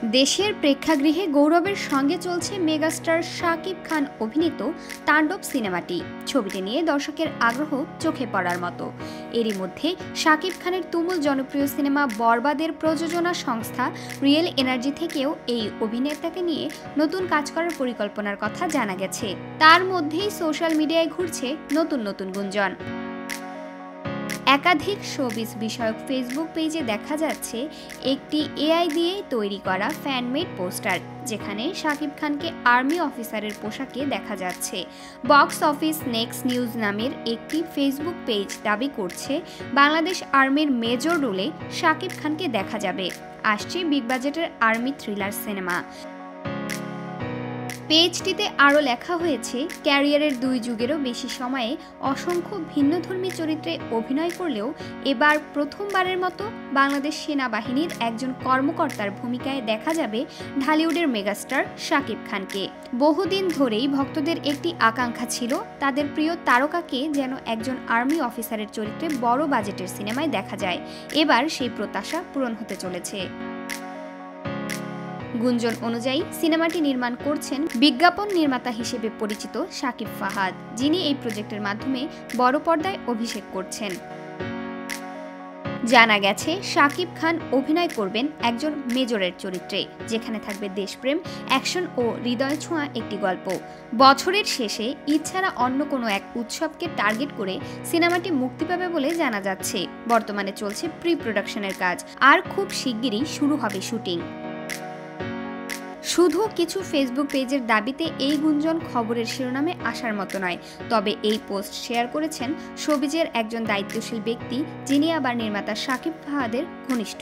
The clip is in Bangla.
দেশের প্রেক্ষাগৃহে গৌরবের সঙ্গে চলছে মেগাস্টার শাকিব খান অভিনীত তাণ্ডব সিনেমাটি। ছবিটি নিয়ে দর্শকের আগ্রহ চোখে পড়ার মতো। এরই মধ্যে শাকিব খানের তুমুল জনপ্রিয় সিনেমা বরবাদের প্রযোজনা সংস্থা রিয়েল এনার্জি থেকেও এই অভিনেতাকে নিয়ে নতুন কাজ করার পরিকল্পনার কথা জানা গেছে। তার মধ্যেই সোশ্যাল মিডিয়ায় ঘুরছে নতুন নতুন গুঞ্জন। একাধিক শোবিজ বিষয়ক ফেসবুক পেজে দেখা যাচ্ছে একটি এআই দিয়ে তৈরি করা ফ্যানমেড পোস্টার, যেখানে শাকিব খানকে আর্মি অফিসারের পোশাকে দেখা যাচ্ছে। বক্স অফিস নেক্সট নিউজ নামের একটি ফেসবুক পেজ দাবি করছে বাংলাদেশ আর্মির মেজর রোলে শাকিব খানকে দেখা যাবে। আসছে বিগ বাজেটের আর্মি থ্রিলার সিনেমা। পেজটিতে আরও লেখা হয়েছে, ক্যারিয়ারের 2 যুগেরও বেশি সময়ে অসংখ্য ভিন্নধর্মী চরিত্রে অভিনয় করলেও এবার প্রথমবারের মতো বাংলাদেশ সেনাবাহিনীর একজন কর্মকর্তার ভূমিকায় দেখা যাবে ঢালিউডের মেগাস্টার শাকিব খানকে। বহুদিন ধরেই ভক্তদের একটি আকাঙ্ক্ষা ছিল তাদের প্রিয় তারকাকে যেন একজন আর্মি অফিসারের চরিত্রে বড় বাজেটের সিনেমায় দেখা যায়। এবার সেই প্রত্যাশা পূরণ হতে চলেছে। গুঞ্জন অনুযায়ী সিনেমাটি নির্মাণ করছেন বিজ্ঞাপন নির্মাতা হিসেবে পরিচিত শাকিব ফাহাদ, যিনি এই প্রজেক্টের মাধ্যমে বড় পর্দায় অভিষেক করছেন। জানা গেছে শাকিব খান অভিনয় করবেন একজন মেজরের চরিত্রে, যেখানে থাকবে দেশপ্রেম, অ্যাকশন ও হৃদয় ছোঁয়া একটি গল্প। বছরের শেষে ঈদ ছাড়া অন্য কোনো এক উৎসবকে টার্গেট করে সিনেমাটি মুক্তি পাবে বলে জানা যাচ্ছে। বর্তমানে চলছে প্রি প্রোডাকশনের কাজ, আর খুব শিগগিরই শুরু হবে শুটিং। শুধু কিছু ফেসবুক পেজের দাবিতে এই গুঞ্জন খবরের শিরোনামে আসার মতো নয়। তবে এই পোস্ট শেয়ার করেছেন শোবিজের একজন দায়িত্বশীল ব্যক্তি, যিনি আবার নির্মাতা শাকিব ফাহাদের ঘনিষ্ঠ।